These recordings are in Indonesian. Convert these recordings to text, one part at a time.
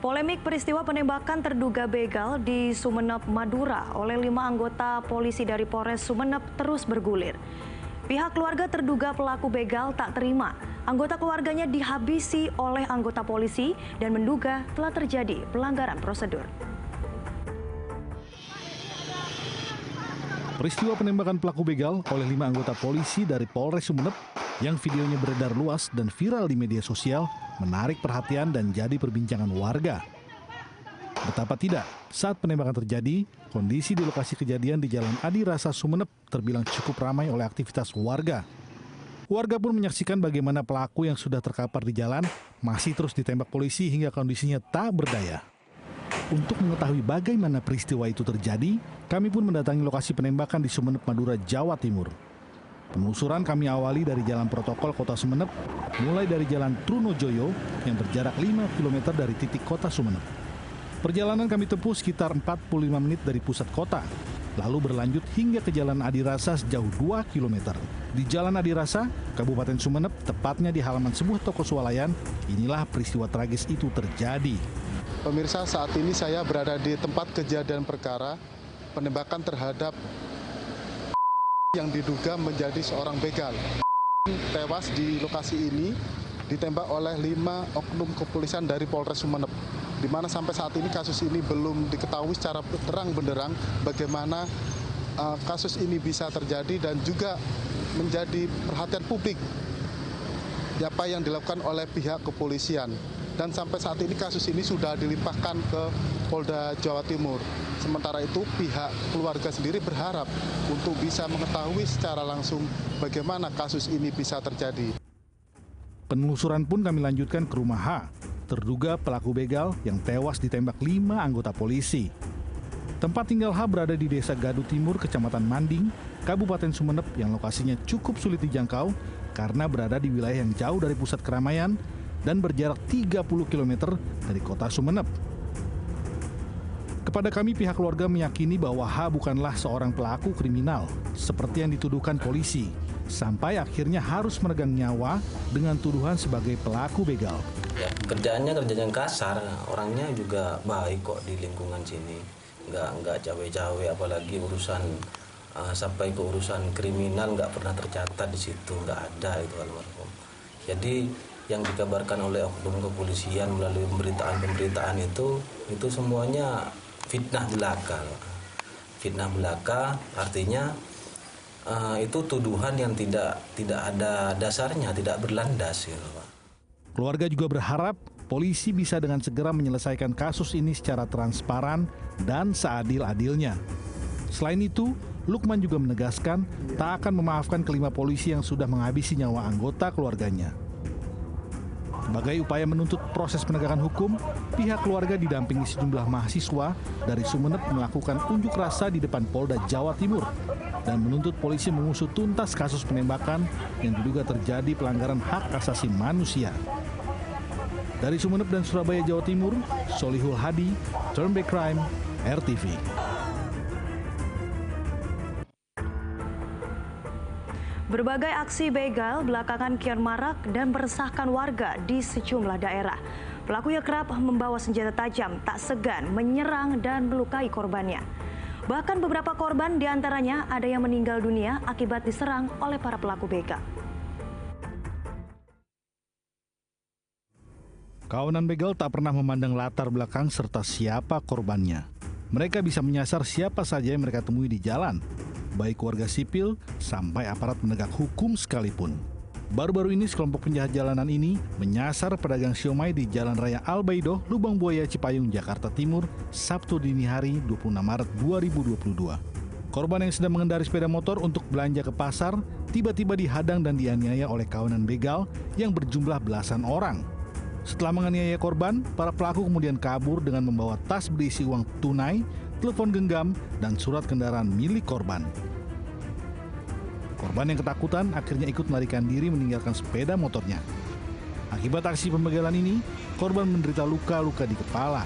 Polemik peristiwa penembakan terduga begal di Sumeneb, Madura oleh 5 anggota polisi dari Polres Sumeneb terus bergulir. Pihak keluarga terduga pelaku begal tak terima. Anggota keluarganya dihabisi oleh anggota polisi dan menduga telah terjadi pelanggaran prosedur. Peristiwa penembakan pelaku begal oleh 5 anggota polisi dari Polres Sumeneb yang videonya beredar luas dan viral di media sosial menarik perhatian dan jadi perbincangan warga. Betapa tidak, saat penembakan terjadi, kondisi di lokasi kejadian di Jalan Adi Rasa Sumeneb terbilang cukup ramai oleh aktivitas warga. Warga pun menyaksikan bagaimana pelaku yang sudah terkapar di jalan masih terus ditembak polisi hingga kondisinya tak berdaya. Untuk mengetahui bagaimana peristiwa itu terjadi, kami pun mendatangi lokasi penembakan di Sumeneb, Madura, Jawa Timur. Penelusuran kami awali dari jalan protokol Kota Sumeneb, mulai dari Jalan Trunojoyo yang berjarak 5 km dari titik Kota Sumeneb. Perjalanan kami tempuh sekitar 45 menit dari pusat kota, lalu berlanjut hingga ke Jalan Adi Rasa sejauh 2 km. Di Jalan Adi Rasa, Kabupaten Sumeneb, tepatnya di halaman sebuah toko swalayan, inilah peristiwa tragis itu terjadi. Pemirsa, saat ini saya berada di tempat kejadian perkara penembakan terhadap yang diduga menjadi seorang begal. Tewas di lokasi ini ditembak oleh 5 oknum kepolisian dari Polres Sumeneb, di mana sampai saat ini kasus ini belum diketahui secara terang benderang bagaimana kasus ini bisa terjadi dan juga menjadi perhatian publik apa yang dilakukan oleh pihak kepolisian. Dan sampai saat ini kasus ini sudah dilimpahkan ke Polda Jawa Timur. Sementara itu pihak keluarga sendiri berharap untuk bisa mengetahui secara langsung bagaimana kasus ini bisa terjadi. Penelusuran pun kami lanjutkan ke rumah H, terduga pelaku begal yang tewas ditembak 5 anggota polisi. Tempat tinggal H berada di Desa Gadu Timur, Kecamatan Manding, Kabupaten Sumeneb yang lokasinya cukup sulit dijangkau karena berada di wilayah yang jauh dari pusat keramaian dan berjarak 30 km dari kota Sumeneb. Kepada kami, pihak keluarga meyakini bahwa H bukanlah seorang pelaku kriminal seperti yang dituduhkan polisi, sampai akhirnya harus meregang nyawa dengan tuduhan sebagai pelaku begal. Ya, kerjaan yang kasar, orangnya juga baik kok di lingkungan sini, nggak cawe-cawe, apalagi urusan sampai ke urusan kriminal nggak pernah tercatat di situ, nggak ada itu almarhum. Jadi yang dikabarkan oleh oknum kepolisian melalui pemberitaan itu semuanya fitnah belaka. Fitnah belaka artinya itu tuduhan yang tidak ada dasarnya, tidak berlandas gitu, Pak. Keluarga juga berharap polisi bisa dengan segera menyelesaikan kasus ini secara transparan dan seadil-adilnya. Selain itu, Lukman juga menegaskan tak akan memaafkan kelima polisi yang sudah menghabisi nyawa anggota keluarganya. Sebagai upaya menuntut proses penegakan hukum, pihak keluarga didampingi sejumlah mahasiswa dari Sumeneb melakukan unjuk rasa di depan Polda Jawa Timur dan menuntut polisi mengusut tuntas kasus penembakan yang diduga terjadi pelanggaran hak asasi manusia. Dari Sumeneb dan Surabaya, Jawa Timur, Solihul Hadi, Turn Back Crime, RTV. Berbagai aksi begal belakangan kian marak dan meresahkan warga di sejumlah daerah. Pelaku yang kerap membawa senjata tajam tak segan menyerang dan melukai korbannya. Bahkan beberapa korban diantaranya ada yang meninggal dunia akibat diserang oleh para pelaku begal. Kawanan begal tak pernah memandang latar belakang serta siapa korbannya. Mereka bisa menyasar siapa saja yang mereka temui di jalan, baik warga sipil sampai aparat penegak hukum sekalipun. Baru-baru ini sekelompok penjahat jalanan ini menyasar pedagang siomay di Jalan Raya Albaidoh, Lubang Buaya, Cipayung, Jakarta Timur, Sabtu dini hari 26 Maret 2022. Korban yang sedang mengendarai sepeda motor untuk belanja ke pasar tiba-tiba dihadang dan dianiaya oleh kawanan begal yang berjumlah belasan orang. Setelah menganiaya korban, para pelaku kemudian kabur dengan membawa tas berisi uang tunai, telepon genggam, dan surat kendaraan milik korban. Korban yang ketakutan akhirnya ikut melarikan diri meninggalkan sepeda motornya. Akibat aksi pembegalan ini, korban menderita luka-luka di kepala.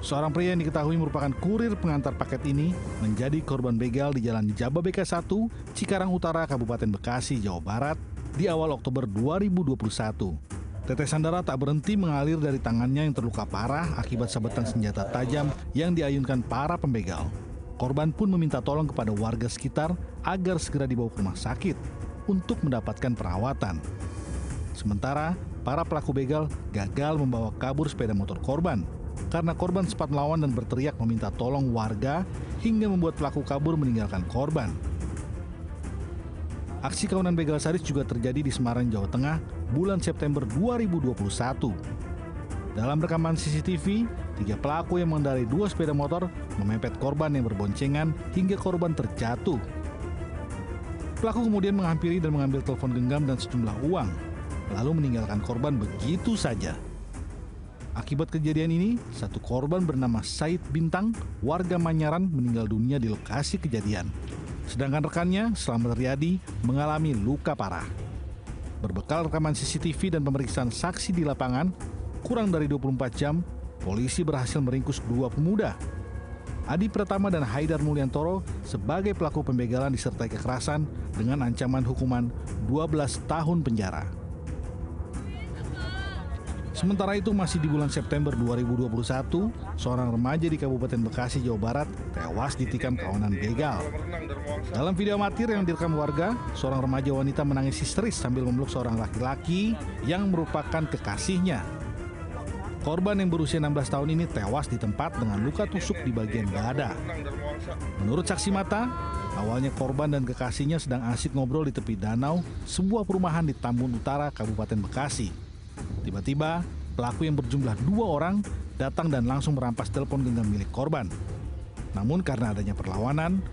Seorang pria yang diketahui merupakan kurir pengantar paket ini menjadi korban begal di Jalan Jababeka 1, Cikarang Utara, Kabupaten Bekasi, Jawa Barat, di awal Oktober 2021. Tetesan darah tak berhenti mengalir dari tangannya yang terluka parah akibat sabetan senjata tajam yang diayunkan para pembegal. Korban pun meminta tolong kepada warga sekitar agar segera dibawa ke rumah sakit untuk mendapatkan perawatan. Sementara, para pelaku begal gagal membawa kabur sepeda motor korban karena korban sempat melawan dan berteriak meminta tolong warga hingga membuat pelaku kabur meninggalkan korban. Aksi kawanan begal sadis juga terjadi di Semarang, Jawa Tengah, bulan September 2021. Dalam rekaman CCTV, 3 pelaku yang mengendarai 2 sepeda motor memepet korban yang berboncengan hingga korban terjatuh. Pelaku kemudian menghampiri dan mengambil telepon genggam dan sejumlah uang, lalu meninggalkan korban begitu saja. Akibat kejadian ini, satu korban bernama Said Bintang, warga Manyaran, meninggal dunia di lokasi kejadian. Sedangkan rekannya, Slamet Riyadi, mengalami luka parah. Berbekal rekaman CCTV dan pemeriksaan saksi di lapangan, kurang dari 24 jam, polisi berhasil meringkus 2 pemuda. Adi Pratama dan Haidar Mulyantoro sebagai pelaku pembegalan disertai kekerasan dengan ancaman hukuman 12 tahun penjara. Sementara itu masih di bulan September 2021, seorang remaja di Kabupaten Bekasi, Jawa Barat tewas ditikam kawanan begal. Dalam video amatir yang direkam warga, seorang remaja wanita menangis histeris sambil memeluk seorang laki-laki yang merupakan kekasihnya. Korban yang berusia 16 tahun ini tewas di tempat dengan luka tusuk di bagian dada. Menurut saksi mata, awalnya korban dan kekasihnya sedang asik ngobrol di tepi danau sebuah perumahan di Tambun Utara, Kabupaten Bekasi. Tiba-tiba, pelaku yang berjumlah 2 orang datang dan langsung merampas telepon genggam milik korban. Namun karena adanya perlawanan,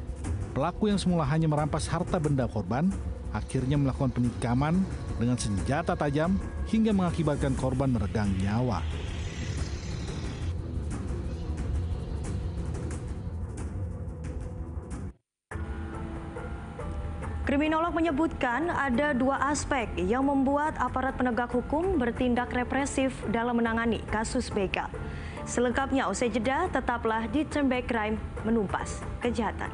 pelaku yang semula hanya merampas harta benda korban, akhirnya melakukan penikaman dengan senjata tajam hingga mengakibatkan korban meregang nyawa. Kriminolog menyebutkan ada 2 aspek yang membuat aparat penegak hukum bertindak represif dalam menangani kasus begal. Selengkapnya usai jeda, tetaplah di Turn Back Crime, menumpas kejahatan.